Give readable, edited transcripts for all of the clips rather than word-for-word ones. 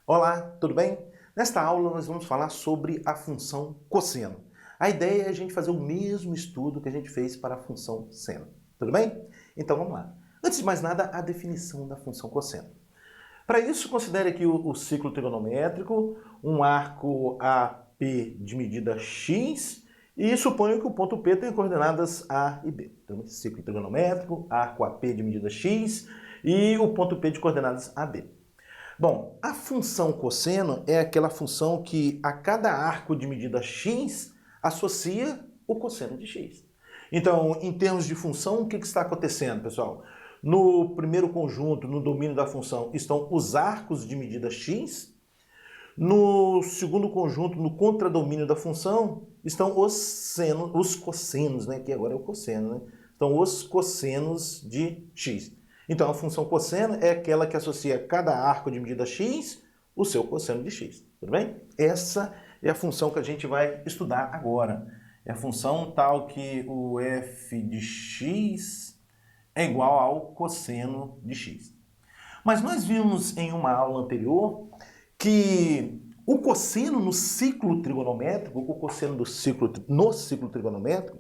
Olá, tudo bem? Nesta aula nós vamos falar sobre a função cosseno. A ideia é a gente fazer o mesmo estudo que a gente fez para a função seno. Tudo bem? Então vamos lá. Antes de mais nada, a definição da função cosseno. Para isso, considere aqui o ciclo trigonométrico, um arco AP de medida x, e suponho que o ponto P tenha coordenadas A e B. Então, ciclo trigonométrico, arco AP de medida x e o ponto P de coordenadas AB. Bom, a função cosseno é aquela função que a cada arco de medida x associa o cosseno de x. Então, em termos de função, o que está acontecendo, pessoal? No primeiro conjunto, no domínio da função, estão os arcos de medida x. No segundo conjunto, no contradomínio da função, estão os cossenos, né? Que agora é o cosseno, né? Estão os cossenos de x. Então, a função cosseno é aquela que associa a cada arco de medida x o seu cosseno de x. Tudo bem? Essa é a função que a gente vai estudar agora. É a função tal que o f de x é igual ao cosseno de x. Mas nós vimos em uma aula anterior que o cosseno no ciclo trigonométrico, o cosseno no ciclo trigonométrico,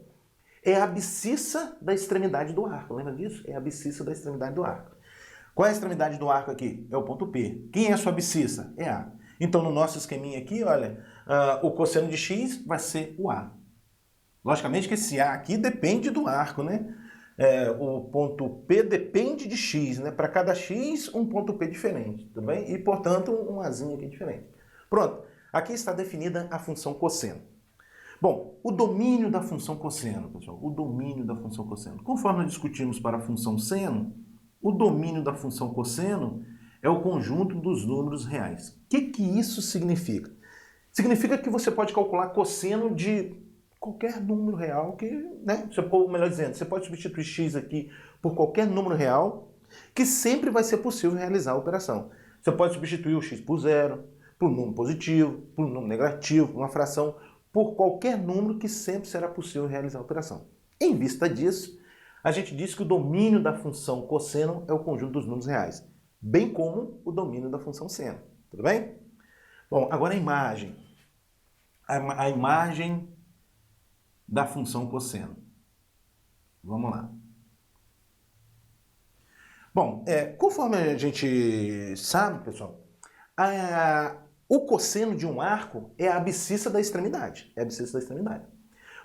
é a abscissa da extremidade do arco. Lembra disso? É a abscissa da extremidade do arco. Qual é a extremidade do arco aqui? É o ponto P. Quem é a sua abscissa? É A. Então, no nosso esqueminha aqui, olha, o cosseno de x vai ser o A. Logicamente que esse A aqui depende do arco, né? O ponto P depende de x, né? Para cada x, um ponto P diferente, tudo bem? E, portanto, um Azinho aqui diferente. Pronto. Aqui está definida a função cosseno. Bom, o domínio da função cosseno, pessoal, o domínio da função cosseno. Conforme nós discutimos para a função seno, o domínio da função cosseno é o conjunto dos números reais. O que isso significa? Significa que você pode calcular cosseno de qualquer número real que, né? Ou melhor dizendo, você pode substituir x aqui por qualquer número real que sempre vai ser possível realizar a operação. Você pode substituir o x por zero, por um número positivo, por um número negativo, por uma fração, por qualquer número que sempre será possível realizar a operação. Em vista disso, a gente diz que o domínio da função cosseno é o conjunto dos números reais, bem como o domínio da função seno. Tudo bem? Bom, agora a imagem. A imagem da função cosseno. Vamos lá. Bom, conforme a gente sabe, pessoal, o cosseno de um arco é a abscissa da extremidade. É a abscissa da extremidade.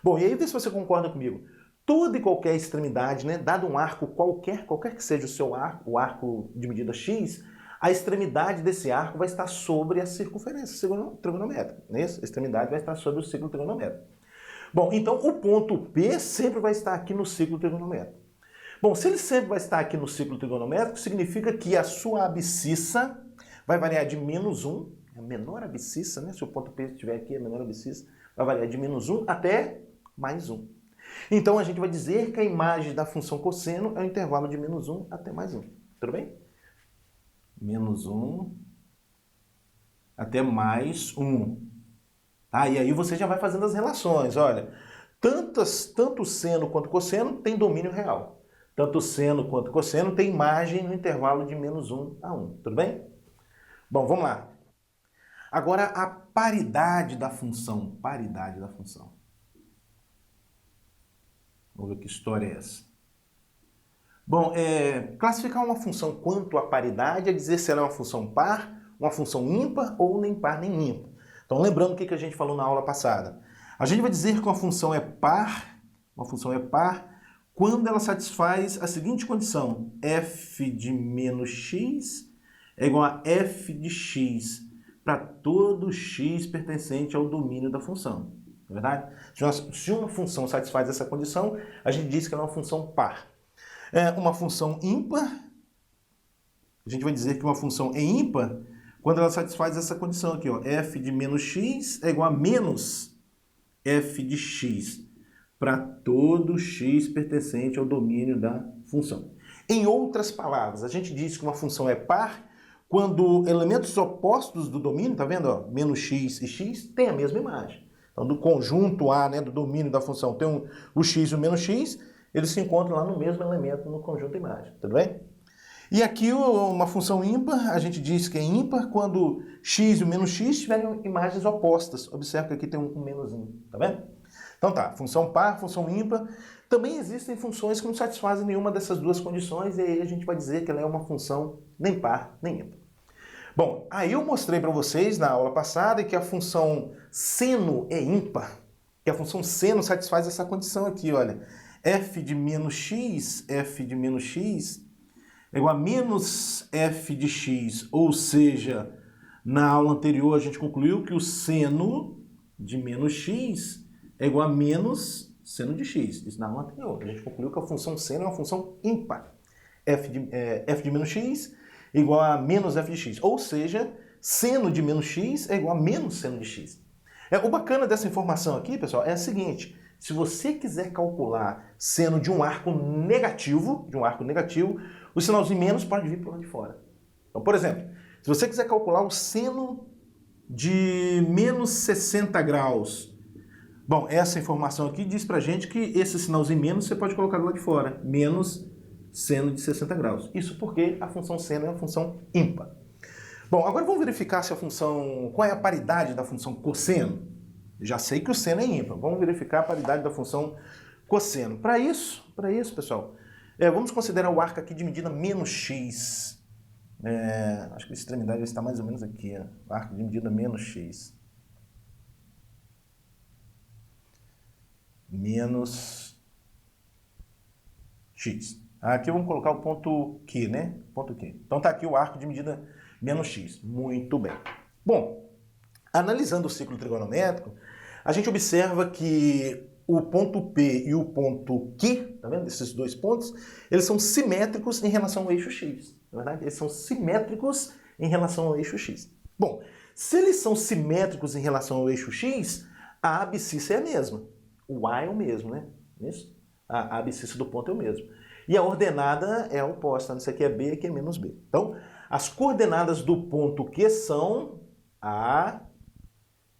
Bom, e aí vê se você concorda comigo. Toda e qualquer extremidade, né, dado um arco qualquer que seja o seu arco, o arco de medida x, a extremidade desse arco vai estar sobre a circunferência trigonométrica. Né? A extremidade vai estar sobre o ciclo trigonométrico. Bom, então o ponto P sempre vai estar aqui no ciclo trigonométrico. Bom, se ele sempre vai estar aqui no ciclo trigonométrico, significa que a sua abscissa vai variar de -1, a menor abscissa, né? Se o ponto P estiver aqui, a menor abscissa vai variar de -1 até +1. Então, a gente vai dizer que a imagem da função cosseno é o intervalo de -1 até +1. Tudo bem? -1 até +1. Tá? E aí você já vai fazendo as relações. Olha, tanto seno quanto cosseno tem domínio real. Tanto seno quanto cosseno tem imagem no intervalo de -1 a 1. Tudo bem? Bom, vamos lá. Agora, a paridade da função. Paridade da função. Vamos ver que história é essa. Bom, classificar uma função quanto à paridade é dizer se ela é uma função par, uma função ímpar ou nem par nem ímpar. Então, lembrando o que a gente falou na aula passada. A gente vai dizer que uma função é par quando ela satisfaz a seguinte condição. F de menos x é igual a f de x para todo x pertencente ao domínio da função. Não é verdade? Se uma função satisfaz essa condição, a gente diz que ela é uma função par. Uma função ímpar, a gente vai dizer que uma função é ímpar quando ela satisfaz essa condição aqui, ó, f de menos x é igual a menos f de x para todo x pertencente ao domínio da função. Em outras palavras, a gente diz que uma função é par quando elementos opostos do domínio, tá vendo, ó, menos x e x, têm a mesma imagem. Então, do conjunto A, né, do domínio da função, tem o x e o menos x, eles se encontram lá no mesmo elemento, no conjunto imagem, tudo bem? E aqui uma função ímpar, a gente diz que é ímpar quando x e o menos x tiverem imagens opostas. Observe que aqui tem um menuzinho, tá vendo? Então tá, função par, função ímpar. Também existem funções que não satisfazem nenhuma dessas duas condições e aí a gente vai dizer que ela é uma função nem par, nem ímpar. Bom, aí eu mostrei para vocês na aula passada que a função seno é ímpar, que a função seno satisfaz essa condição aqui, olha. F de menos x é igual a menos f de x, ou seja, na aula anterior a gente concluiu que o seno de menos x é igual a menos seno de x. Isso na aula anterior. A gente concluiu que a função seno é uma função ímpar. F de menos x é igual a menos f de x, ou seja, seno de menos x é igual a menos seno de x. O bacana dessa informação aqui, pessoal, é a seguinte: se você quiser calcular seno de um arco negativo, o sinalzinho menos pode vir para o lado de fora. Então, por exemplo, se você quiser calcular o seno de menos 60 graus, bom, essa informação aqui diz pra gente que esse sinalzinho menos você pode colocar do lado de fora, menos seno de 60 graus. Isso porque a função seno é uma função ímpar. Bom, agora vamos verificar se a função, qual é a paridade da função cosseno. Já sei que o seno é ímpar, vamos verificar a paridade da função cosseno. Para isso, pessoal, vamos considerar o arco aqui de medida menos x. Acho que a extremidade vai estar mais ou menos aqui, ó, arco de medida menos x. Menos x. Aqui vamos colocar o ponto Q, né? Ponto Q. Então tá aqui o arco de medida menos x. Muito bem. Bom, analisando o ciclo trigonométrico, a gente observa que o ponto P e o ponto Q, tá vendo? Esses dois pontos, eles são simétricos em relação ao eixo x. Na verdade, eles são simétricos em relação ao eixo x. Bom, se eles são simétricos em relação ao eixo x, a abscissa é a mesma. O A é o mesmo, né? Isso? A abscissa do ponto é o mesmo. E a ordenada é a oposta. Isso aqui é B, aqui é menos B. Então, as coordenadas do ponto Q são A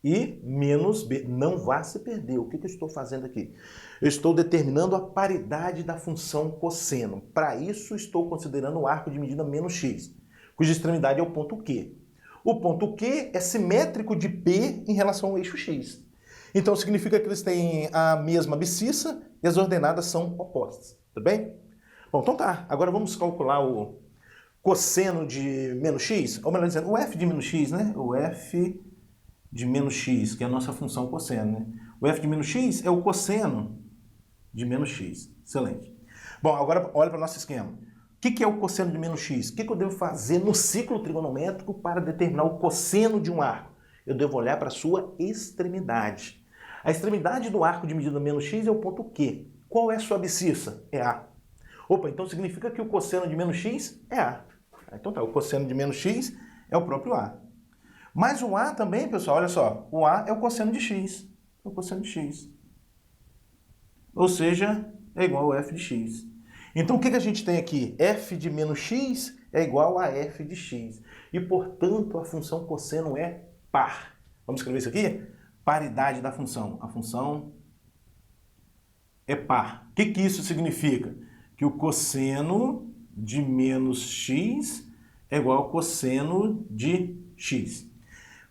e menos B. Não vá se perder. O que eu estou fazendo aqui? Eu estou determinando a paridade da função cosseno. Para isso, estou considerando o arco de medida menos x, cuja extremidade é o ponto Q. O ponto Q é simétrico de P em relação ao eixo x. Então, significa que eles têm a mesma abscissa e as ordenadas são opostas. Tudo bem? Bom, então tá. Agora vamos calcular o cosseno de menos x. Ou melhor dizendo, o f de menos x, né? O f de menos x, que é a nossa função cosseno, né? O f de menos x é o cosseno de menos x. Excelente. Bom, agora olha para o nosso esquema. O que é o cosseno de menos x? O que eu devo fazer no ciclo trigonométrico para determinar o cosseno de um arco? Eu devo olhar para a sua extremidade. A extremidade do arco de medida menos x é o ponto Q. Qual é a sua abscissa? É A. Opa, então significa que o cosseno de menos x é A. Então tá, o cosseno de menos x é o próprio A. Mas o A também, pessoal, olha só, o A é o cosseno de x. É o cosseno de x. Ou seja, é igual a f de x. Então o que a gente tem aqui? F de menos x é igual a f de x. E, portanto, a função cosseno é par. Vamos escrever isso aqui? Paridade da função. A função é par. O que isso significa? Que o cosseno de menos x é igual ao cosseno de x.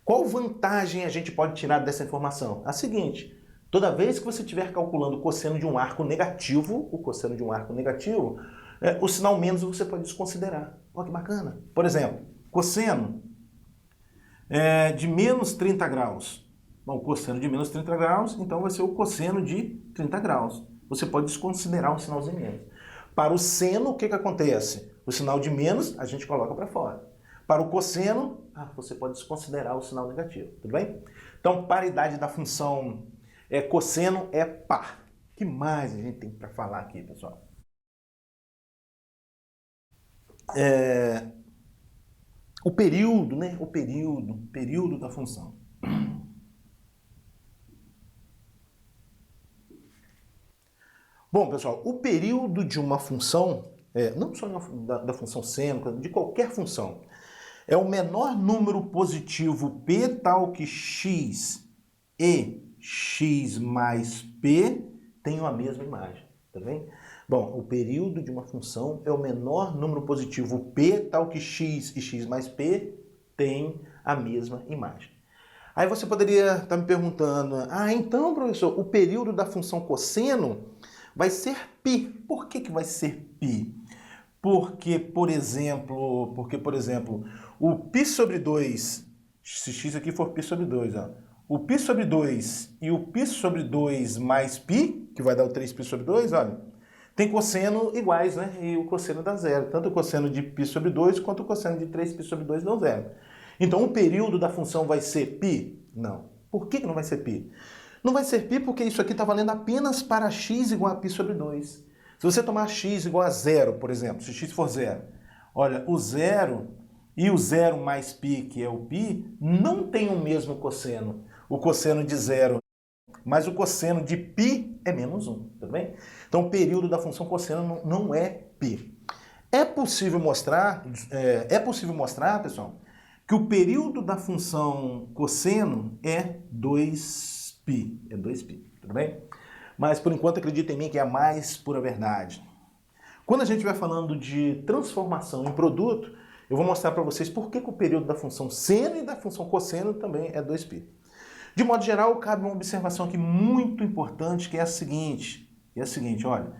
Qual vantagem a gente pode tirar dessa informação? A seguinte: toda vez que você estiver calculando o cosseno de um arco negativo, o sinal menos você pode desconsiderar. Olha que bacana. Por exemplo, cosseno de menos 30 graus. Bom, o cosseno de menos 30 graus, então vai ser o cosseno de 30 graus. Você pode desconsiderar um sinalzinho menos. Para o seno, o que acontece? O sinal de menos a gente coloca para fora. Para o cosseno, você pode desconsiderar o sinal negativo, tudo bem? Então, paridade da função cosseno é par. O que mais a gente tem para falar aqui, pessoal? O período, né? O período da função. Bom, pessoal, o período de uma função, não só da função seno, de qualquer função, é o menor número positivo p tal que x e x mais p tenham a mesma imagem, tá bem? Bom, o período de uma função é o menor número positivo p, tal que x e x mais p têm a mesma imagem. Aí você poderia estar me perguntando, então, professor, o período da função cosseno vai ser π. Por que vai ser π? Porque, por exemplo, o π sobre 2, se x aqui for π sobre 2, ó, o π sobre 2 e o π sobre 2 mais π, que vai dar o 3π sobre 2, olha, tem cosseno iguais, né? E o cosseno dá zero. Tanto o cosseno de π sobre 2 quanto o cosseno de 3π sobre 2 dão zero. Então, o período da função vai ser π? Não. Por que não vai ser π? Não vai ser π porque isso aqui está valendo apenas para x igual a π sobre 2. Se você tomar x igual a zero, por exemplo, se x for zero, olha, o zero e o zero mais π, que é o π, não tem o mesmo cosseno. O cosseno de zero, mas o cosseno de π é menos 1, tudo bem? Então, o período da função cosseno não é π. É possível mostrar, pessoal, que o período da função cosseno é 2π. É 2π, tudo bem? Mas, por enquanto, acredita em mim que é a mais pura verdade. Quando a gente vai falando de transformação em produto, eu vou mostrar para vocês por que o período da função seno e da função cosseno também é 2π. De modo geral, cabe uma observação aqui muito importante, que é a seguinte, olha,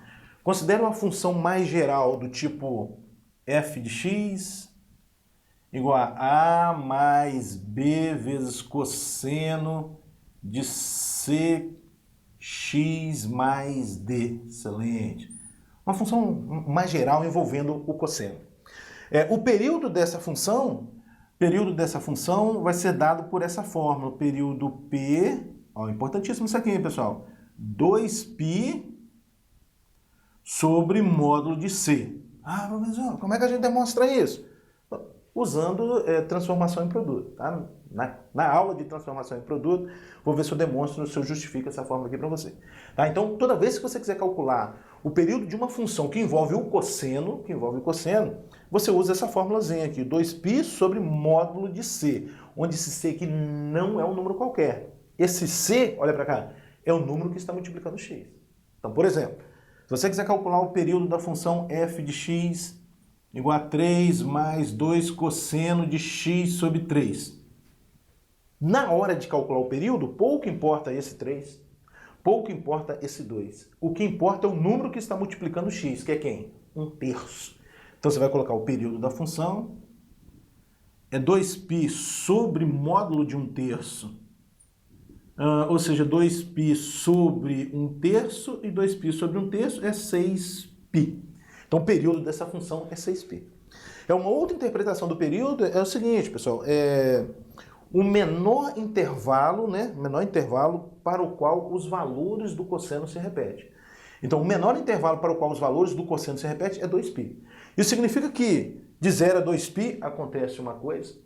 considere uma função mais geral do tipo f de x igual a mais b vezes cosseno de cx mais d. Excelente. Uma função mais geral envolvendo o cosseno. O período dessa função vai ser dado por essa fórmula. O período P, importantíssimo isso aqui, hein, pessoal? 2π sobre módulo de C. Professor, como é que a gente demonstra isso? Usando transformação em produto. Tá? Na aula de transformação em produto, vou ver se eu demonstro, se eu justifico essa fórmula aqui para você. Tá? Então, toda vez que você quiser calcular o período de uma função que envolve o cosseno, você usa essa fórmulazinha aqui, 2π sobre módulo de C, onde esse C aqui não é um número qualquer. Esse C, olha para cá, é o número que está multiplicando x. Então, por exemplo, se você quiser calcular o período da função f de x igual a 3 mais 2 cosseno de x sobre 3. Na hora de calcular o período, pouco importa esse 3, pouco importa esse 2. O que importa é o número que está multiplicando x, que é quem? 1/3. Então você vai colocar o período da função, é 2π sobre módulo de 1/3, ou seja, 2π sobre 1/3 e 2π sobre 1/3 é 6π. Então, o período dessa função é 6π. Uma outra interpretação do período é o seguinte, pessoal, o menor intervalo, né, para o qual os valores do cosseno se repetem. Então, o menor intervalo para o qual os valores do cosseno se repetem é 2π. Isso significa que de 0 a 2π acontece uma coisa,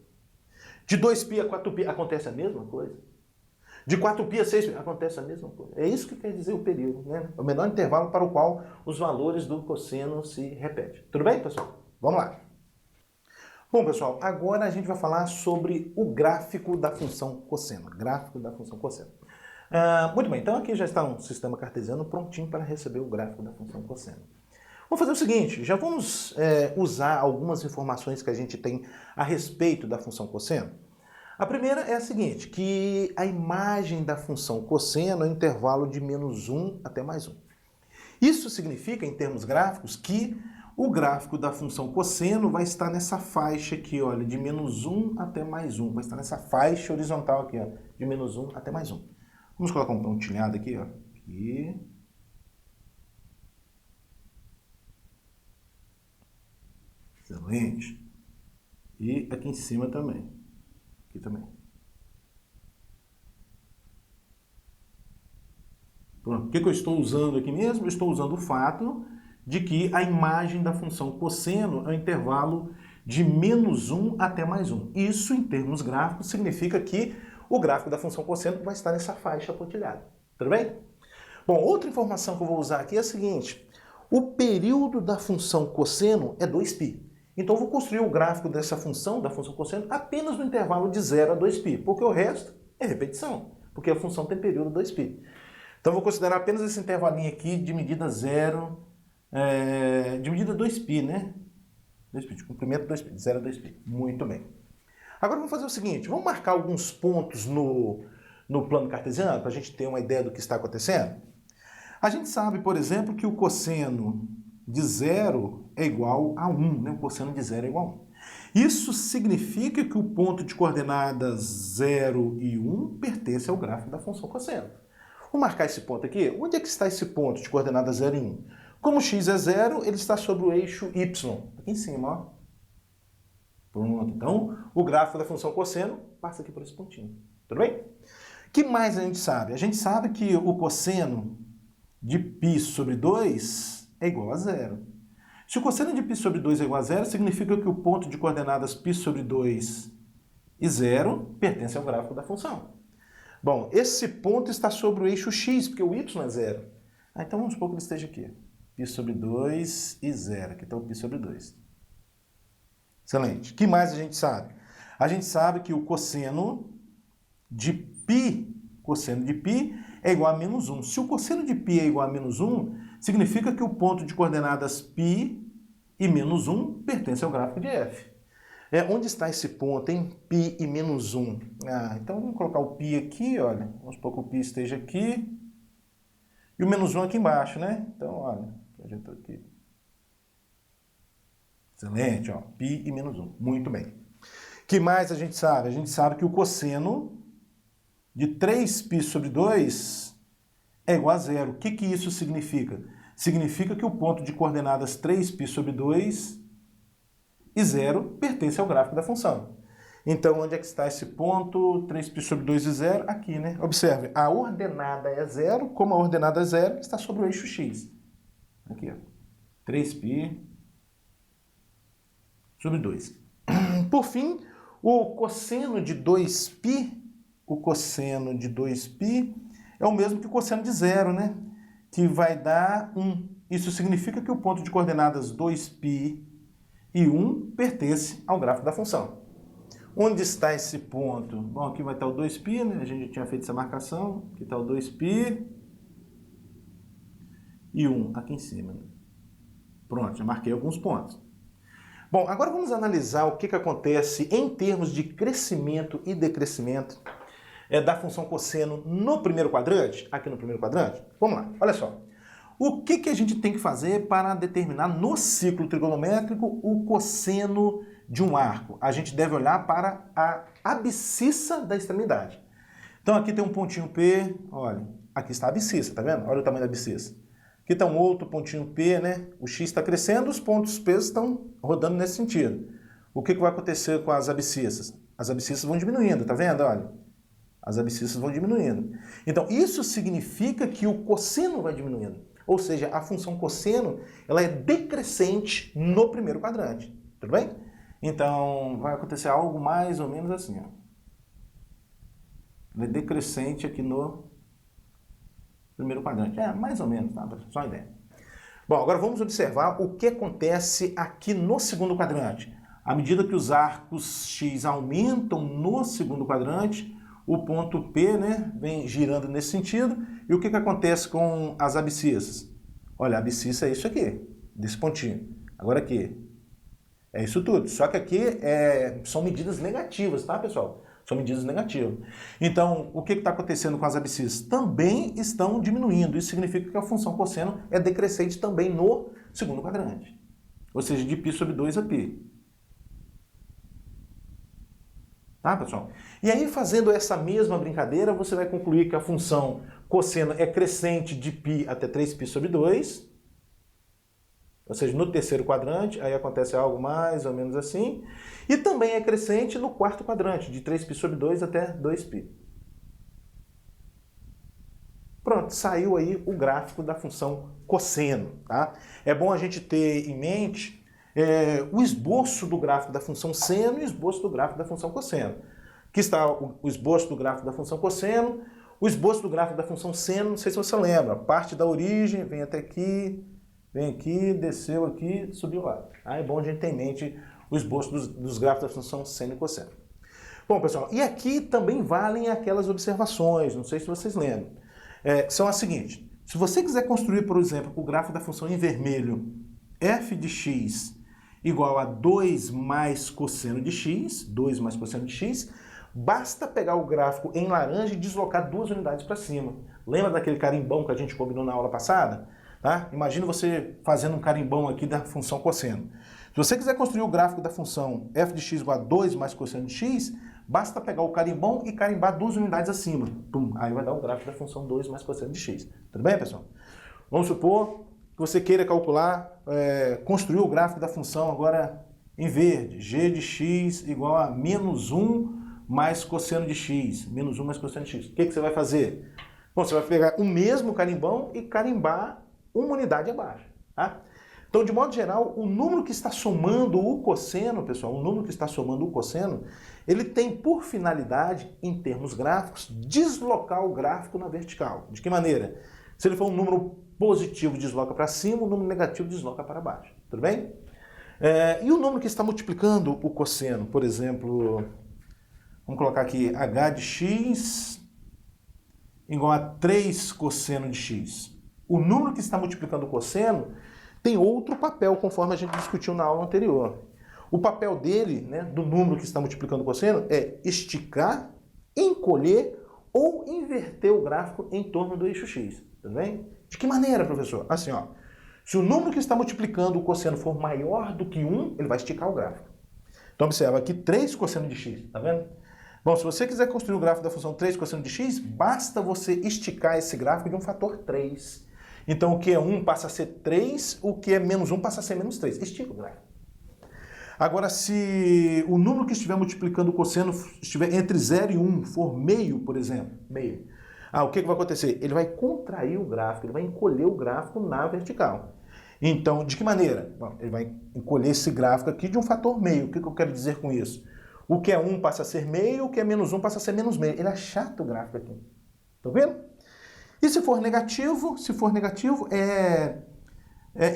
de 2π a 4π acontece a mesma coisa, de 4π a 6π acontece a mesma coisa. É isso que quer dizer o período, né? O menor intervalo para o qual os valores do cosseno se repetem. Tudo bem, pessoal? Vamos lá. Bom, pessoal, agora a gente vai falar sobre o gráfico da função cosseno. Muito bem, então aqui já está um sistema cartesiano prontinho para receber o gráfico da função cosseno. Vamos fazer o seguinte, já vamos usar algumas informações que a gente tem a respeito da função cosseno. A primeira é a seguinte, que a imagem da função cosseno é um intervalo de -1 até +1. Isso significa, em termos gráficos, que o gráfico da função cosseno vai estar nessa faixa aqui, olha, de -1 até +1. Vai estar nessa faixa horizontal aqui, ó, de -1 até +1. Vamos colocar um pontilhado aqui, ó. Aqui. Excelente. E aqui em cima também. Aqui também. Pronto. O que eu estou usando aqui mesmo? Eu estou usando o fato de que a imagem da função cosseno é um intervalo de -1 até +1. Isso, em termos gráficos, significa que o gráfico da função cosseno vai estar nessa faixa pontilhada. Tudo bem? Bom, outra informação que eu vou usar aqui é a seguinte. O período da função cosseno é 2π. Então, eu vou construir o gráfico dessa função, da função cosseno, apenas no intervalo de 0 a 2π, porque o resto é repetição, porque a função tem período 2π. Então, eu vou considerar apenas esse intervalinho aqui de medida 0 de medida 2π, né? 2π, de comprimento 2π, de 0 a 2π. Muito bem. Agora vamos fazer o seguinte, vamos marcar alguns pontos no plano cartesiano, para a gente ter uma ideia do que está acontecendo? A gente sabe, por exemplo, que o cosseno de 0 é igual a 1, né? O cosseno de 0 é igual a 1. Isso significa que o ponto de coordenadas 0 e 1 pertence ao gráfico da função cosseno. Vou marcar esse ponto aqui. Onde é que está esse ponto de coordenadas 0 e 1? Como x é 0, ele está sobre o eixo y. Aqui em cima, ó. Pronto. Então, o gráfico da função cosseno passa aqui por esse pontinho. Tudo bem? O que mais a gente sabe? A gente sabe que o cosseno de π sobre 2 é igual a 0. Se o cosseno de π sobre 2 é igual a 0, significa que o ponto de coordenadas π sobre 2 e 0 pertence ao gráfico da função. Bom, esse ponto está sobre o eixo x, porque o y é 0. Então vamos supor que ele esteja aqui. π sobre 2 e 0. Aqui está o π sobre 2. Excelente. O que mais a gente sabe? A gente sabe que o cosseno de π é igual a menos 1. Se o cosseno de π é igual a menos 1, significa que o ponto de coordenadas π e menos 1 pertence ao gráfico de f. Onde está esse ponto, hein? π e menos 1. Então vamos colocar o π aqui, olha. Vamos supor que o π esteja aqui. E o menos 1 aqui embaixo, né? Então, olha, projetou aqui. Excelente, ó. π e menos 1. Muito bem. O que mais a gente sabe? A gente sabe que o cosseno de 3π sobre 2 é igual a 0. O que isso significa? Significa que o ponto de coordenadas 3π sobre 2 e 0 pertence ao gráfico da função. Então, onde é que está esse ponto? 3π sobre 2 e 0? Aqui, né? Observe, a ordenada é 0, como a ordenada é 0, está sobre o eixo x. Aqui, ó. 3π sobre 2. Por fim, o cosseno de 2π é o mesmo que o cosseno de 0, né? Que vai dar 1. Isso significa que o ponto de coordenadas 2π e 1 pertence ao gráfico da função. Onde está esse ponto? Bom, aqui vai estar o 2π, né? A gente já tinha feito essa marcação. Aqui está o 2π e 1 aqui em cima. Pronto, já marquei alguns pontos. Bom, agora vamos analisar o que acontece em termos de crescimento e decrescimento da função cosseno no primeiro quadrante, aqui no primeiro quadrante. Vamos lá, olha só. O que a gente tem que fazer para determinar no ciclo trigonométrico o cosseno de um arco? A gente deve olhar para a abscissa da extremidade. Então aqui tem um pontinho P, olha, aqui está a abscissa, tá vendo? Olha o tamanho da abscissa. Aqui está um outro pontinho P, né? O X está crescendo, os pontos P estão rodando nesse sentido. O que vai acontecer com as abscissas? As abscissas vão diminuindo, tá vendo? Olha, as abscissas vão diminuindo. Então, isso significa que o cosseno vai diminuindo. Ou seja, a função cosseno, ela é decrescente no primeiro quadrante. Tudo bem? Então, vai acontecer algo mais ou menos assim, ó. Ela é decrescente aqui no primeiro quadrante. Mais ou menos, tá? Só uma ideia. Bom, agora vamos observar o que acontece aqui no segundo quadrante. À medida que os arcos X aumentam no segundo quadrante, o ponto P, né, vem girando nesse sentido. E o que acontece com as abscissas? Olha, a abscissa é isso aqui, desse pontinho. Agora aqui, é isso tudo. Só que aqui são medidas negativas, tá, pessoal? São medidas negativas. Então, o que está acontecendo com as abscissas? Também estão diminuindo. Isso significa que a função cosseno é decrescente também no segundo quadrante. Ou seja, de π sobre 2 a π. Tá, pessoal? E aí, fazendo essa mesma brincadeira, você vai concluir que a função cosseno é crescente de π até 3π sobre 2. Ou seja, no terceiro quadrante, aí acontece algo mais ou menos assim. E também é crescente no quarto quadrante, de 3π sobre 2 até 2π. Pronto, saiu aí o gráfico da função cosseno. Tá? É bom a gente ter em mente o esboço do gráfico da função seno e o esboço do gráfico da função cosseno. Aqui está o esboço do gráfico da função cosseno. O esboço do gráfico da função seno, não sei se você lembra, parte da origem, vem até aqui, vem aqui, desceu aqui, subiu lá. É bom a gente ter em mente o esboço dos gráficos da função seno e cosseno. Bom, pessoal, e aqui também valem aquelas observações, não sei se vocês lembram. São as seguintes. Se você quiser construir, por exemplo, o gráfico da função em vermelho, f de x igual a 2 mais cosseno de x, 2 mais cosseno de x, basta pegar o gráfico em laranja e deslocar 2 unidades para cima. Lembra daquele carimbão que a gente combinou na aula passada? Tá? Imagina você fazendo um carimbão aqui da função cosseno. Se você quiser construir o gráfico da função f de x igual a 2 mais cosseno de x, basta pegar o carimbão e carimbar 2 unidades acima. Pum, aí vai dar o gráfico da função 2 mais cosseno de x. Tudo bem, pessoal? Vamos supor que você queira calcular, construir o gráfico da função agora em verde. G de x igual a menos 1 mais cosseno de x. Menos 1 mais cosseno de x. O que você vai fazer? Bom, você vai pegar o mesmo carimbão e carimbar uma unidade abaixo. Tá? Então, de modo geral, o número que está somando o cosseno, pessoal, o número que está somando o cosseno, ele tem por finalidade, em termos gráficos, deslocar o gráfico na vertical. De que maneira? Se ele for um número positivo, desloca para cima, o número negativo desloca para baixo. Tudo bem? E o número que está multiplicando o cosseno, por exemplo, vamos colocar aqui h de x igual a 3 cosseno de x. O número que está multiplicando o cosseno tem outro papel, conforme a gente discutiu na aula anterior. O papel dele, né, do número que está multiplicando o cosseno, é esticar, encolher ou inverter o gráfico em torno do eixo x. Tudo bem? De que maneira, professor? Assim, ó. Se o número que está multiplicando o cosseno for maior do que 1, ele vai esticar o gráfico. Então, observa aqui 3 cosseno de x, tá vendo? Bom, se você quiser construir o gráfico da função 3 cosseno de x, basta você esticar esse gráfico de um fator 3. Então, o que é 1 passa a ser 3, o que é menos 1 passa a ser menos 3. Estica o gráfico. Agora, se o número que estiver multiplicando o cosseno estiver entre 0 e 1, for meio, por exemplo, meio, o que vai acontecer? Ele vai contrair o gráfico, ele vai encolher o gráfico na vertical. Então, de que maneira? Bom, ele vai encolher esse gráfico aqui de um fator meio. O que eu quero dizer com isso? O que é 1 passa a ser meio, o que é menos 1 passa a ser menos meio. Ele achata o gráfico aqui. Estão vendo? E se for negativo,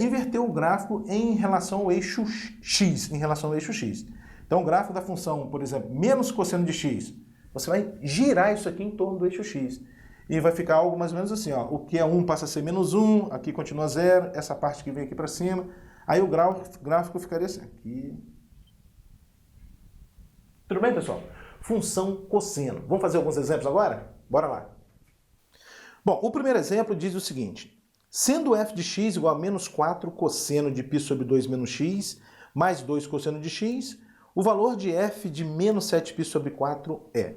inverter o gráfico em relação ao eixo x, Então, o gráfico da função, por exemplo, menos cosseno de x, você vai girar isso aqui em torno do eixo x. E vai ficar algo mais ou menos assim, ó. O que é 1 passa a ser menos 1, aqui continua 0, essa parte que vem aqui para cima. Aí o gráfico ficaria assim, aqui. Tudo bem, pessoal? Função cosseno. Vamos fazer alguns exemplos agora? Bora lá. Bom, o primeiro exemplo diz o seguinte. Sendo f de x igual a menos 4 cosseno de π sobre 2 menos x, mais 2 cosseno de x, o valor de f de menos 7π sobre 4 é...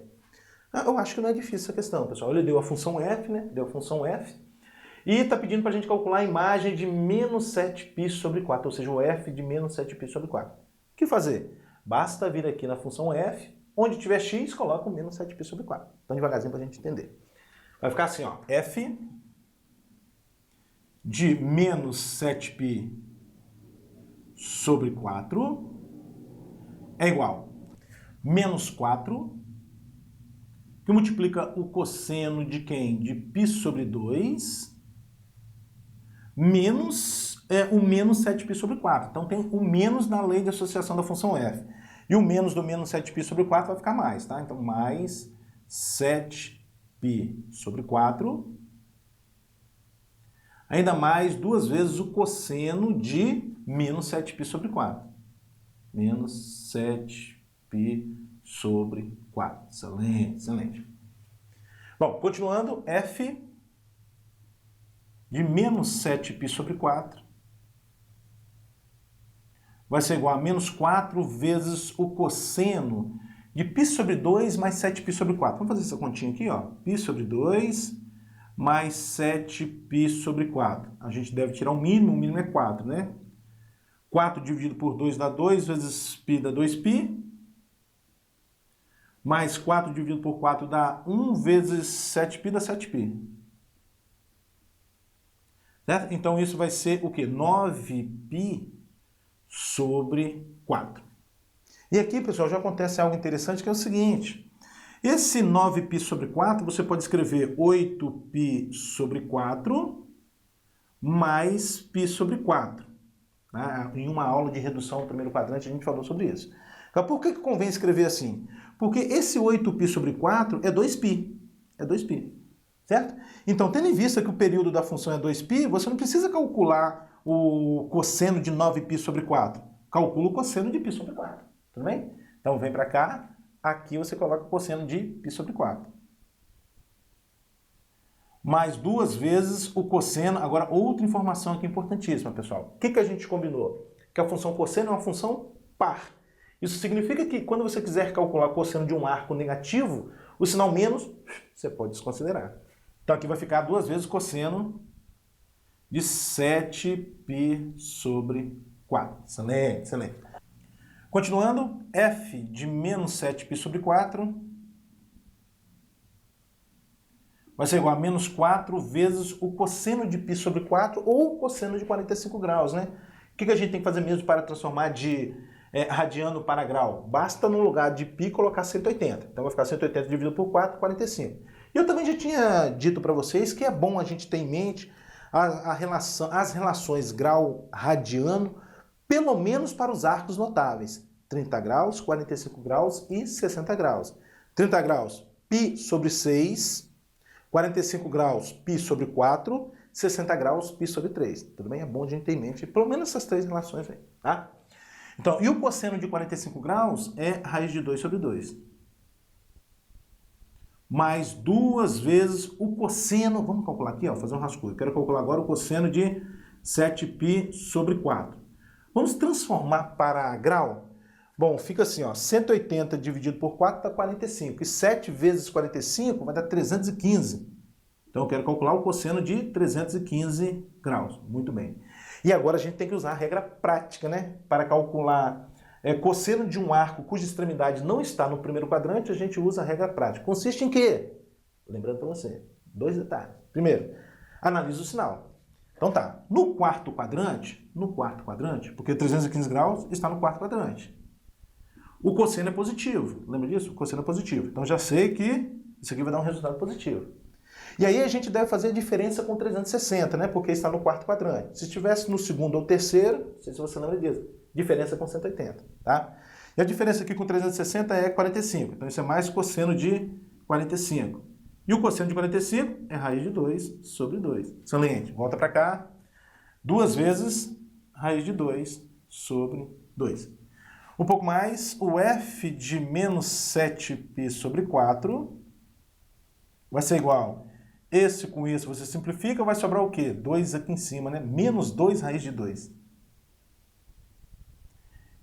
eu acho que não é difícil essa questão, pessoal. Ele deu a função f, né? Deu a função f. E está pedindo para a gente calcular a imagem de menos 7π sobre 4, ou seja, o f de menos 7π sobre 4. O que fazer? Basta vir aqui na função f, onde tiver x, coloca o menos 7π sobre 4. Então, devagarzinho para a gente entender. Vai ficar assim, ó, f de menos 7π sobre 4 é igual a menos 4, que multiplica o cosseno de quem? De π sobre 2, menos o menos 7π sobre 4. Então, tem o menos na lei de associação da função f. E o menos do menos 7π sobre 4 vai ficar mais, tá? Então, mais 7π sobre 4, ainda mais 2 vezes o cosseno de menos 7π sobre 4. Menos 7π sobre 4. Excelente, excelente. Bom, continuando, f de menos 7π sobre 4 vai ser igual a menos 4 vezes o cosseno de π sobre 2 mais 7π sobre 4. Vamos fazer essa continha aqui, ó. π sobre 2 mais 7π sobre 4. A gente deve tirar o mínimo é 4, né? 4 dividido por 2 dá 2, vezes π dá 2π. Mais 4 dividido por 4 dá 1, vezes 7π dá 7π. Certo? Então, isso vai ser o quê? 9π sobre 4. E aqui, pessoal, já acontece algo interessante, que é o seguinte. Esse 9π sobre 4, você pode escrever 8π sobre 4 mais π sobre 4. Em uma aula de redução do primeiro quadrante, a gente falou sobre isso. Então, por que convém escrever assim? Porque esse 8π sobre 4 é 2π. É 2π. certo? Então, tendo em vista que o período da função é 2π, você não precisa calcular o cosseno de 9π sobre 4. Calcula o cosseno de π sobre 4, tudo bem? Então, vem para cá, aqui você coloca o cosseno de π sobre 4. Mais 2 vezes o cosseno. Agora, outra informação aqui importantíssima, pessoal. O que a gente combinou? Que a função cosseno é uma função par. Isso significa que quando você quiser calcular o cosseno de um arco negativo, o sinal menos você pode desconsiderar. Então aqui vai ficar 2 vezes o cosseno de 7π sobre 4. Excelente, excelente. Continuando, f de menos 7π sobre 4 vai ser igual a menos 4 vezes o cosseno de π sobre 4 ou o cosseno de 45 graus, né? O que a gente tem que fazer mesmo para transformar de radiano para grau? Basta no lugar de π colocar 180. Então vai ficar 180 dividido por 4, 45. E eu também já tinha dito para vocês que é bom a gente ter em mente as relações grau-radiano, pelo menos para os arcos notáveis. 30 graus, 45 graus e 60 graus. 30 graus, π sobre 6... 45 graus, π sobre 4, 60 graus, π sobre 3. Tudo bem? É bom a gente ter em mente pelo menos essas 3 relações aí, tá? Então, e o cosseno de 45 graus é raiz de 2 sobre 2. Mais 2 vezes o cosseno, vamos calcular aqui, ó, fazer um rascunho. Eu quero calcular agora o cosseno de 7π sobre 4. Vamos transformar para grau? Bom, fica assim, ó, 180 dividido por 4 dá 45. E 7 vezes 45 vai dar 315. Então eu quero calcular o cosseno de 315 graus. Muito bem. E agora a gente tem que usar a regra prática, né? Para calcular cosseno de um arco cuja extremidade não está no primeiro quadrante, a gente usa a regra prática. Consiste em quê? Lembrando para você, 2 detalhes. Primeiro, analisa o sinal. Então tá, no quarto quadrante, porque 315 graus está no quarto quadrante. O cosseno é positivo, lembra disso? O cosseno é positivo. Então já sei que isso aqui vai dar um resultado positivo. E aí a gente deve fazer a diferença com 360, né? Porque está no quarto quadrante. Se estivesse no segundo ou terceiro, não sei se você lembra disso, diferença com 180, tá? E a diferença aqui com 360 é 45. Então isso é mais cosseno de 45. E o cosseno de 45 é raiz de 2 sobre 2. Excelente. Volta para cá. 2 vezes raiz de 2 sobre 2. Um pouco mais, o f de menos 7π sobre 4 vai ser igual. Esse com isso você simplifica, vai sobrar o quê? 2 aqui em cima, né? Menos 2 raiz de 2.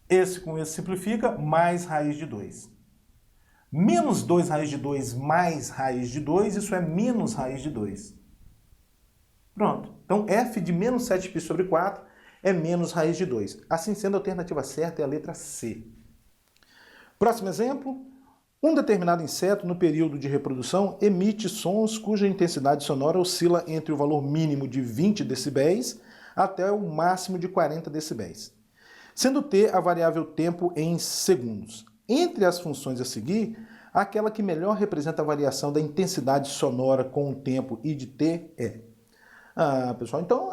Esse com esse simplifica, mais raiz de 2. Menos 2 raiz de 2 mais raiz de 2, isso é menos raiz de 2. Pronto. Então, f de menos 7π sobre 4 é menos raiz de 2. Assim sendo, a alternativa certa é a letra C. Próximo exemplo. Um determinado inseto, no período de reprodução, emite sons cuja intensidade sonora oscila entre o valor mínimo de 20 decibéis até o máximo de 40 decibéis, sendo t a variável tempo em segundos. Entre as funções a seguir, aquela que melhor representa a variação da intensidade sonora com o tempo e de t é... pessoal, então,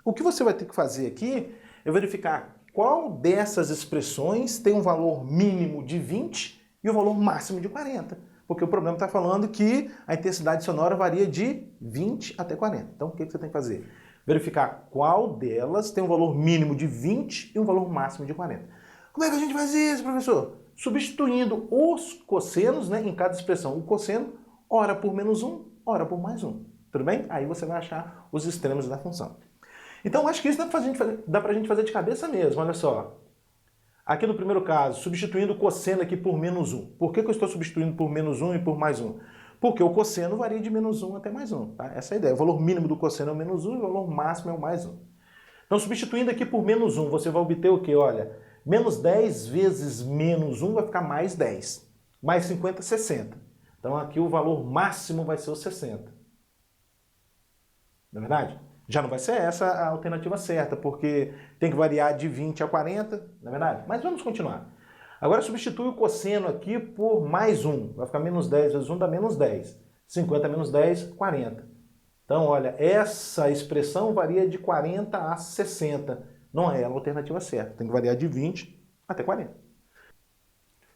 o que você vai ter que fazer aqui é verificar qual dessas expressões tem um valor mínimo de 20 e o valor máximo de 40. Porque o problema está falando que a intensidade sonora varia de 20 até 40. Então, o que você tem que fazer? Verificar qual delas tem um valor mínimo de 20 e um valor máximo de 40. Como é que a gente faz isso, professor? Substituindo os cossenos, né, em cada expressão. O cosseno, ora por menos 1, ora por mais 1. Tudo bem? Aí você vai achar os extremos da função. Então, acho que isso dá pra gente fazer de cabeça mesmo, olha só. Aqui no primeiro caso, substituindo o cosseno aqui por menos 1. Por que eu estou substituindo por menos 1 e por mais 1? Porque o cosseno varia de menos 1 até mais 1. Tá? Essa é a ideia. O valor mínimo do cosseno é o menos 1 e o valor máximo é o mais 1. Então, substituindo aqui por menos 1, você vai obter o quê? Olha, menos 10 vezes menos 1 vai ficar mais 10. Mais 50, 60. Então, aqui o valor máximo vai ser o 60. Não é verdade? Já não vai ser essa a alternativa certa, porque tem que variar de 20 a 40, não é verdade? Mas vamos continuar. Agora substitui o cosseno aqui por mais 1. Vai ficar menos 10 vezes 1 dá menos 10. 50 menos 10, 40. Então, olha, essa expressão varia de 40 a 60. Não é a alternativa certa. Tem que variar de 20 até 40.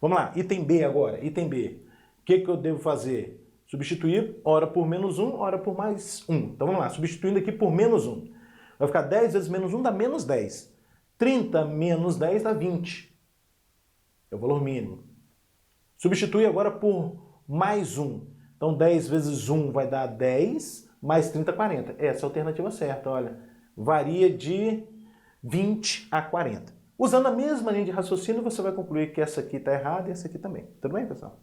Vamos lá, item B agora. Item B. O que eu devo fazer? Substituir ora por menos 1, ora por mais 1. Então vamos lá, substituindo aqui por menos 1. Vai ficar 10 vezes menos 1 dá menos 10. 30 menos 10 dá 20. É o valor mínimo. Substitui agora por mais 1. Então 10 vezes 1 vai dar 10, mais 30, 40. Essa é a alternativa certa, olha. Varia de 20 a 40. Usando a mesma linha de raciocínio, você vai concluir que essa aqui está errada e essa aqui também. Tudo bem, pessoal?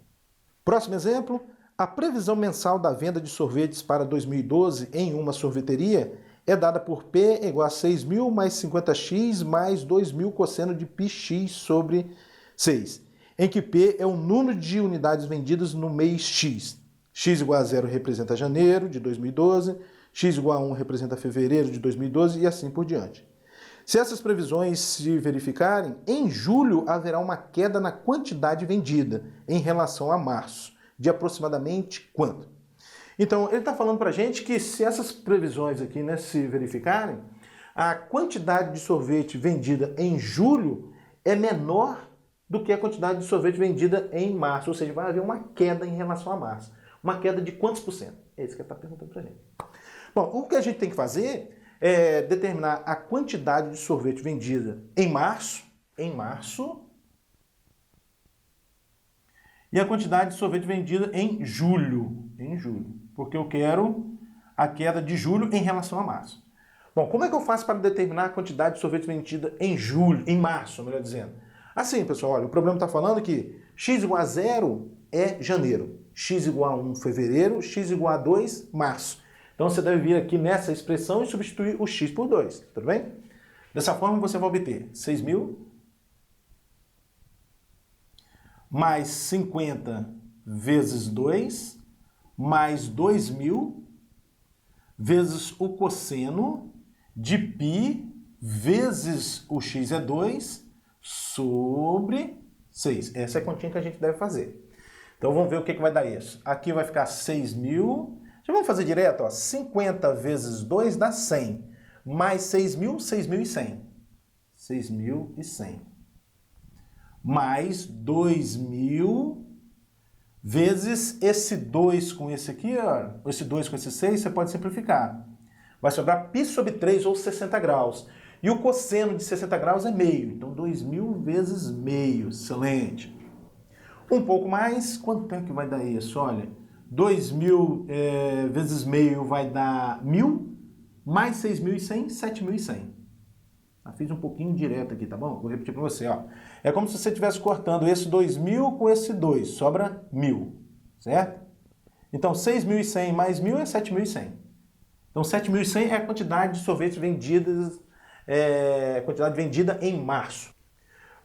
Próximo exemplo. A previsão mensal da venda de sorvetes para 2012 em uma sorveteria é dada por P igual a 6.000 mais 50x mais 2.000 cosseno de πx sobre 6, em que P é o número de unidades vendidas no mês X. X igual a 0 representa janeiro de 2012, X igual a 1 representa fevereiro de 2012 e assim por diante. Se essas previsões se verificarem, em julho haverá uma queda na quantidade vendida em relação a março, de aproximadamente quanto? Então, ele está falando para a gente que se essas previsões aqui, né, se verificarem, a quantidade de sorvete vendida em julho é menor do que a quantidade de sorvete vendida em março, ou seja, vai haver uma queda em relação a março. Uma queda de quantos por cento? É isso que ele está perguntando para a gente. Bom, o que a gente tem que fazer é determinar a quantidade de sorvete vendida em março, e a quantidade de sorvete vendida em julho, porque eu quero a queda de julho em relação a março. Bom, como é que eu faço para determinar a quantidade de sorvete vendida em março, melhor dizendo? Assim, pessoal, olha, o problema está falando que x igual a 0 é janeiro, x igual a 1 fevereiro, x igual a 2 março. Então você deve vir aqui nessa expressão e substituir o x por 2, tudo bem? Dessa forma você vai obter 6.000 mais 50 vezes 2, mais 2.000 vezes o cosseno de π vezes o x é 2 sobre 6. Essa é a continha que a gente deve fazer. Então vamos ver o que vai dar isso. Aqui vai ficar 6.000. Já vamos fazer direto, ó. 50 vezes 2 dá 100. Mais 6.000, 6.100. 6.100. Mais 2.000 vezes esse 2 com esse aqui, ó. Esse 2 com esse 6, você pode simplificar. Vai sobrar π sobre 3 ou 60 graus. E o cosseno de 60 graus é meio. Então 2.000 vezes meio. Excelente. Um pouco mais, quanto é que vai dar isso? Olha, 2.000 vezes meio vai dar 1.000, mais 6.100, 7.100. Fiz um pouquinho direto aqui, tá bom? Vou repetir para você, ó. É como se você estivesse cortando esse 2.000 com esse 2, sobra 1.000, certo? Então, 6.100 mais 1.000 é 7.100. Então, 7.100 é a quantidade de sorvetes vendidas, quantidade vendida em março.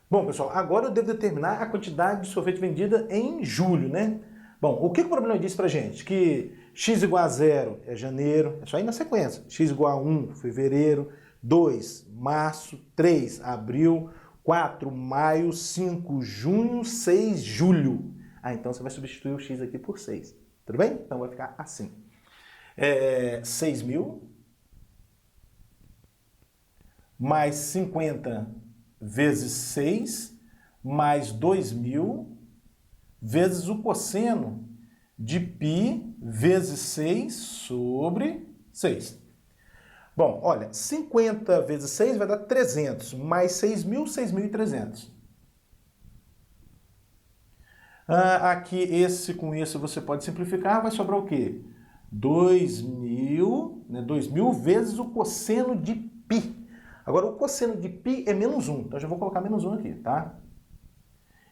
Bom, pessoal, agora eu devo determinar a quantidade de sorvete vendida em julho, né? Bom, o que o problema disse pra gente? Que x igual a 0 é janeiro, é só ir na sequência. X igual a 1, fevereiro, 2, março, 3, abril, 4, maio, 5, junho, 6, julho. Então você vai substituir o x aqui por 6, tudo bem? Então vai ficar assim. 6.000 mais 50 vezes 6 mais 2.000 vezes o cosseno de π vezes 6 sobre 6. Bom, olha, 50 vezes 6 vai dar 300, mais 6.000, 6.300. Aqui, esse com esse você pode simplificar, vai sobrar o quê? 2.000, né? 2.000 vezes o cosseno de π. Agora, o cosseno de π é menos 1, então eu já vou colocar menos 1 aqui, tá?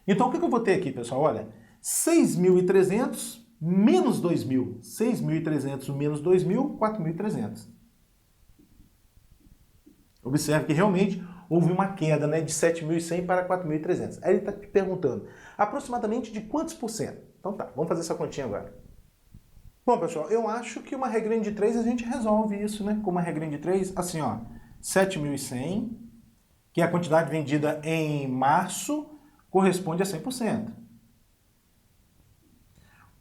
Então, o que eu vou ter aqui, pessoal? Olha, 6.300 menos 2.000. 6.300 menos 2.000, 4.300. Observe que realmente houve uma queda, né, de 7.100 para 4.300. Aí ele está te perguntando, aproximadamente de quantos por cento? Então tá, vamos fazer essa continha agora. Bom, pessoal, eu acho que uma regrinha de 3 a gente resolve isso, né? Com uma regrinha de 3, assim, ó, 7.100, que é a quantidade vendida em março, corresponde a 100%.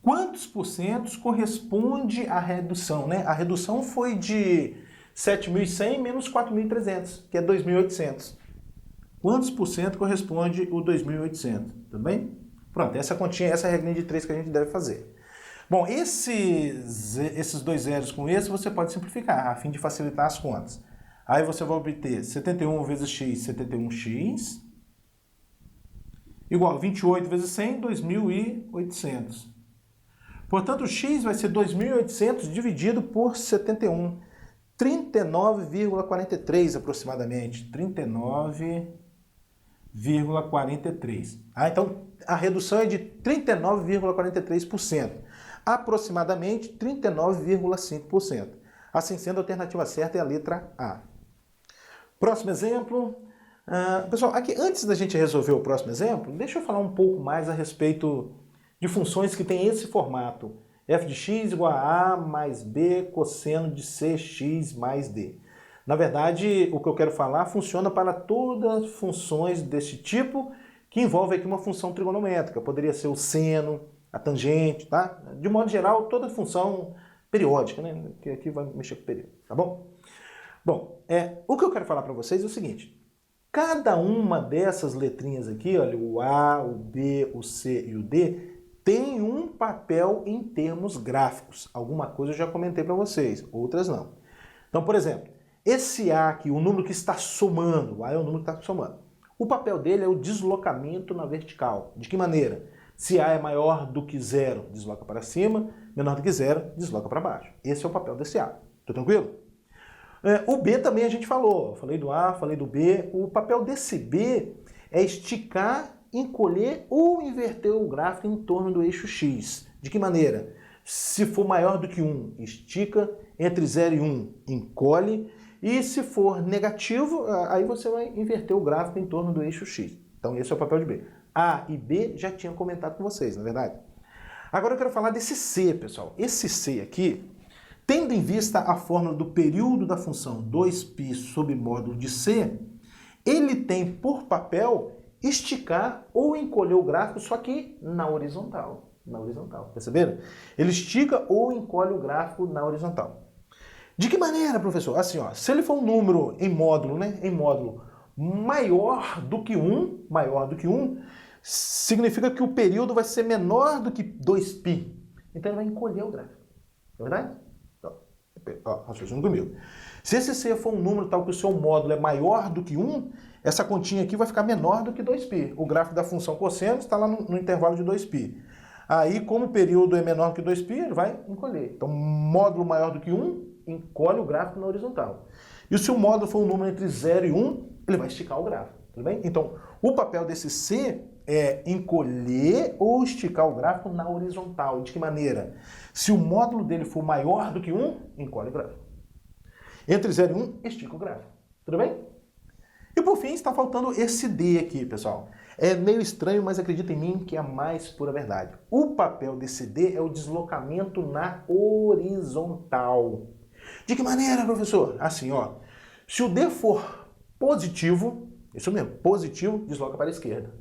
Quantos por cento corresponde à redução, né? A redução foi de 7.100 menos 4.300, que é 2.800. Quantos por cento corresponde o 2.800? Tá bem? Pronto, essa continha, essa é a regrinha de 3 que a gente deve fazer. Bom, esses dois zeros com esse você pode simplificar, a fim de facilitar as contas. Aí você vai obter 71 vezes x, 71x, igual a 28 vezes 100, 2.800. Portanto, o x vai ser 2.800 dividido por 71. 39,43 aproximadamente. 39,43. Então, a redução é de 39,43%. Aproximadamente 39,5%. Assim sendo, a alternativa certa é a letra A. Próximo exemplo. Pessoal, aqui antes da gente resolver o próximo exemplo, deixa eu falar um pouco mais a respeito de funções que têm esse formato. F de x igual a mais b cosseno de cx mais d. Na verdade, o que eu quero falar funciona para todas as funções desse tipo que envolvem aqui uma função trigonométrica. Poderia ser o seno, a tangente, tá? De modo geral, toda função periódica, né? Que aqui vai mexer com o período, tá bom? Bom, o que eu quero falar para vocês é o seguinte. Cada uma dessas letrinhas aqui, olha, o A, o B, o C e o D, tem um papel em termos gráficos. Alguma coisa eu já comentei para vocês, outras não. Então, por exemplo, esse A aqui, o número que está somando, o A é o número que está somando. O papel dele é o deslocamento na vertical. De que maneira? Se A é maior do que zero, desloca para cima, menor do que zero, desloca para baixo. Esse é o papel desse A. Tá tranquilo? O B também a gente falou. Falei do A, falei do B. O papel desse B é esticar, encolher ou inverter o gráfico em torno do eixo X. De que maneira? Se for maior do que 1, estica, entre 0 e 1, encolhe, e se for negativo, aí você vai inverter o gráfico em torno do eixo X. Então esse é o papel de B. A e B já tinha comentado com vocês, na verdade. Agora eu quero falar desse C, pessoal. Esse C aqui, tendo em vista a fórmula do período da função 2π sob módulo de C, ele tem por papel esticar ou encolher o gráfico, só que na horizontal. Na horizontal, perceberam? Ele estica ou encolhe o gráfico na horizontal. De que maneira, professor? Assim, ó, se ele for um número em módulo, né? Em módulo maior do que 1, significa que o período vai ser menor do que 2π. Então ele vai encolher o gráfico. É verdade? Raciocínio comigo. Se esse C for um número tal que o seu módulo é maior do que 1, essa continha aqui vai ficar menor do que 2π. O gráfico da função cosseno está lá no intervalo de 2π. Aí, como o período é menor que 2π, ele vai encolher. Então, módulo maior do que 1, encolhe o gráfico na horizontal. E se o módulo for um número entre 0 e 1, ele vai esticar o gráfico. Tudo bem? Então, o papel desse C é encolher ou esticar o gráfico na horizontal. De que maneira? Se o módulo dele for maior do que 1, encolhe o gráfico. Entre 0 e 1, estica o gráfico. Tudo bem? E por fim, está faltando esse D aqui, pessoal. É meio estranho, mas acredita em mim que é a mais pura verdade. O papel desse D é o deslocamento na horizontal. De que maneira, professor? Assim, ó. Se o D for positivo, isso mesmo, positivo, desloca para a esquerda.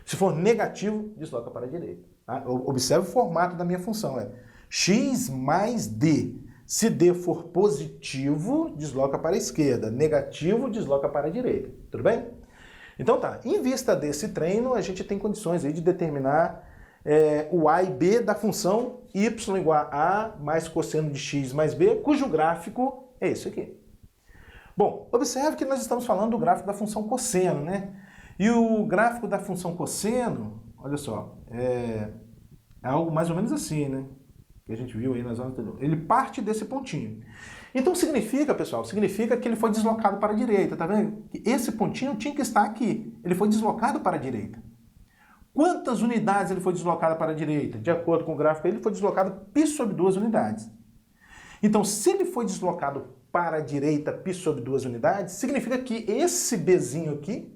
Se for negativo, desloca para a direita. Tá? Observe o formato da minha função. É x mais D. Se D for positivo, desloca para a esquerda. Negativo, desloca para a direita. Tudo bem? Então tá. Em vista desse treino, a gente tem condições aí de determinar o A e B da função y igual a A mais cosseno de x mais b, cujo gráfico é esse aqui. Bom, observe que nós estamos falando do gráfico da função cosseno, né? E o gráfico da função cosseno, olha só, é algo mais ou menos assim, né? Que a gente viu aí nas aulas anteriores. Ele parte desse pontinho. Então significa, pessoal, significa que ele foi deslocado para a direita, tá vendo? Esse pontinho tinha que estar aqui. Ele foi deslocado para a direita. Quantas unidades ele foi deslocado para a direita? De acordo com o gráfico, ele foi deslocado π sobre 2 unidades. Então, se ele foi deslocado para a direita π sobre 2 unidades, significa que esse Bzinho aqui,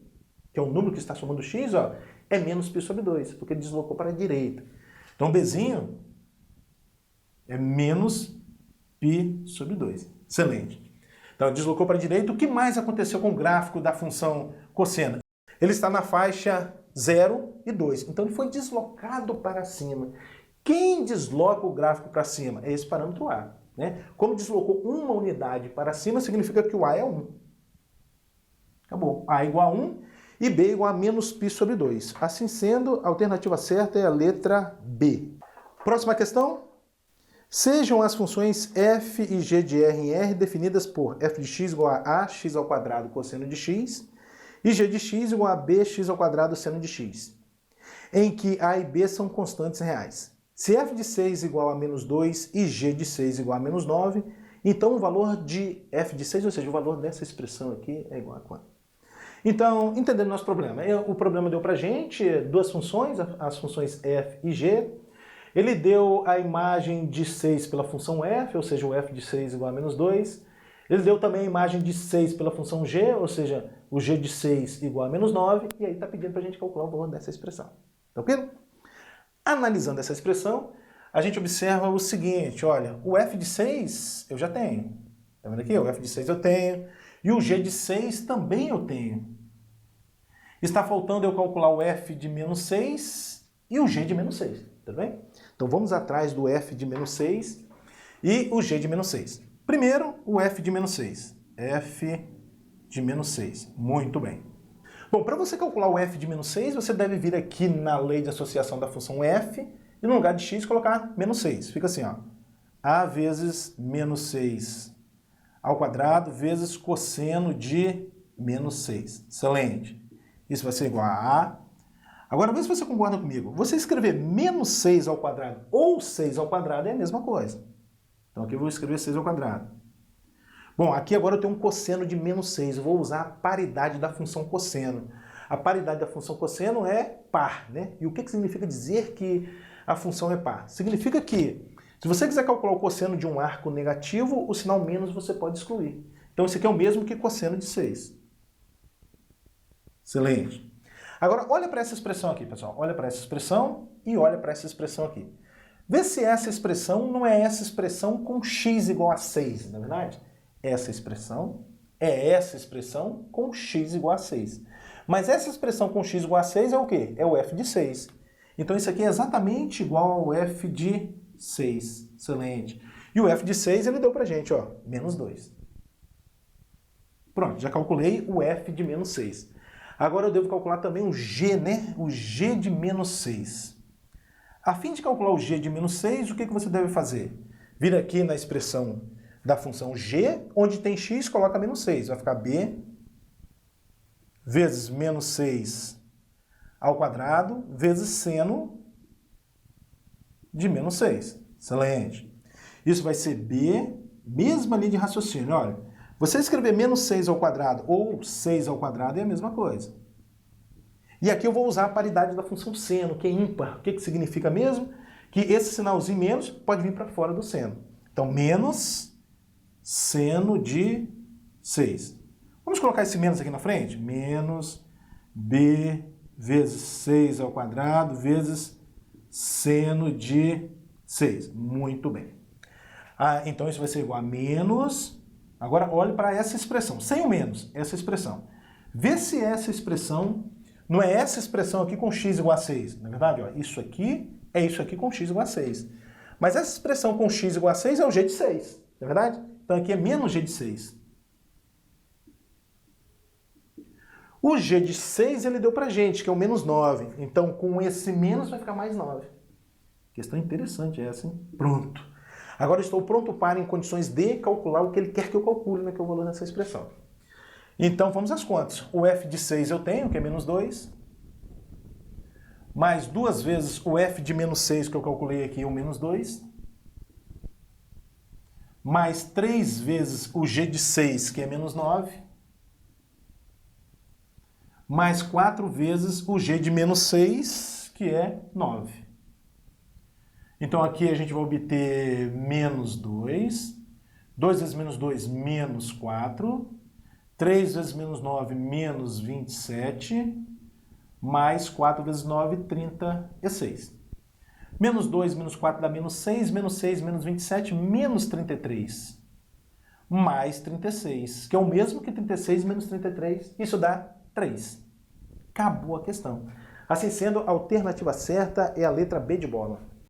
que é o número que está somando x, ó, é menos π sobre 2, porque ele deslocou para a direita. Então, Bzinho é menos π sobre 2. Excelente. Então, deslocou para a direita. O que mais aconteceu com o gráfico da função cosseno? Ele está na faixa 0 e 2. Então, ele foi deslocado para cima. Quem desloca o gráfico para cima? É esse parâmetro A. Né? Como deslocou uma unidade para cima, significa que o A é 1. Acabou. A igual a 1 e B igual a menos π sobre 2. Assim sendo, a alternativa certa é a letra B. Próxima questão. Sejam as funções f e g de r em R definidas por f de x igual a x ao quadrado cosseno de x e g de x igual a bx ao quadrado seno de x, em que a e b são constantes reais. Se f de 6 igual a menos 2 e g de 6 igual a menos 9, então o valor de f de 6, ou seja, o valor dessa expressão aqui é igual a quanto? Então, entendendo o nosso problema, o problema deu pra gente duas funções, as funções f e g. Ele deu a imagem de 6 pela função f, ou seja, o f de 6 igual a menos 2. Ele deu também a imagem de 6 pela função g, ou seja, o g de 6 igual a menos 9. E aí está pedindo para a gente calcular o valor dessa expressão. Tá ok? Analisando essa expressão, a gente observa o seguinte, olha, o f de 6 eu já tenho. Tá vendo aqui? O f de 6 eu tenho. E o g de 6 também eu tenho. Está faltando eu calcular o f de menos 6 e o g de menos 6. Tudo bem? Então vamos atrás do f de menos 6 e o g de menos 6. Primeiro, o f de menos 6. f de menos 6. Muito bem. Bom, para você calcular o f de menos 6, você deve vir aqui na lei de associação da função f e no lugar de x colocar menos 6. Fica assim, ó. A vezes menos 6 ao quadrado vezes cosseno de menos 6. Excelente. Isso vai ser igual a A. Agora, vê se você concorda comigo. Você escrever menos 6 ao quadrado ou 6 ao quadrado é a mesma coisa. Então aqui eu vou escrever 6 ao quadrado. Bom, aqui agora eu tenho um cosseno de menos 6. Eu vou usar a paridade da função cosseno. A paridade da função cosseno é par, né? E o que significa dizer que a função é par? Significa que, se você quiser calcular o cosseno de um arco negativo, o sinal menos você pode excluir. Então isso aqui é o mesmo que cosseno de 6. Excelente. Agora, olha para essa expressão aqui, pessoal. Olha para essa expressão e olha para essa expressão aqui. Vê se essa expressão não é essa expressão com x igual a 6, não é verdade? Essa expressão é essa expressão com x igual a 6. Mas essa expressão com x igual a 6 é o quê? É o f de 6. Então isso aqui é exatamente igual ao f de 6. Excelente. E o f de 6 ele deu pra gente, ó, menos 2. Pronto, já calculei o f de menos 6. Agora eu devo calcular também o g, né? O g de menos 6. A fim de calcular o g de menos 6, o que você deve fazer? Vir aqui na expressão da função g, onde tem x, coloca menos 6. Vai ficar b vezes menos 6 ao quadrado vezes seno de menos 6. Excelente. Isso vai ser b, mesma linha de raciocínio. Olha, você escrever menos 6 ao quadrado ou 6 ao quadrado é a mesma coisa. E aqui eu vou usar a paridade da função seno, que é ímpar. O que significa mesmo? Que esse sinalzinho menos pode vir para fora do seno. Então, menos seno de 6. Vamos colocar esse menos aqui na frente? Menos b vezes 6 ao quadrado vezes seno de 6. Muito bem. Então, isso vai ser igual a menos... Agora, olhe para essa expressão, sem o menos, essa expressão. Vê se essa expressão não é essa expressão aqui com x igual a 6. Na verdade, ó, isso aqui é isso aqui com x igual a 6. Mas essa expressão com x igual a 6 é o g de 6, não é verdade? Então aqui é menos g de 6. O g de 6 ele deu pra gente, que é o menos 9. Então com esse menos vai ficar mais 9. Questão interessante essa, hein? Pronto. Agora estou pronto para, em condições de calcular o que ele quer que eu calcule, né, que é o valor dessa expressão. Então, vamos às contas. O f de 6 eu tenho, que é menos 2. Mais 2 vezes o f de menos 6, que eu calculei aqui, o menos 2. Mais 3 vezes o g de 6, que é menos 9. Mais 4 vezes o g de menos 6, que é 9. Então aqui a gente vai obter menos 2, 2 vezes menos 2, menos 4, 3 vezes menos 9, menos 27, mais 4 vezes 9, 36. Menos 2, menos 4 dá menos 6, menos 6, menos 27, menos 33, mais 36, que é o mesmo que 36 menos 33, isso dá 3. Acabou a questão. Assim sendo, a alternativa certa é a letra B de bola.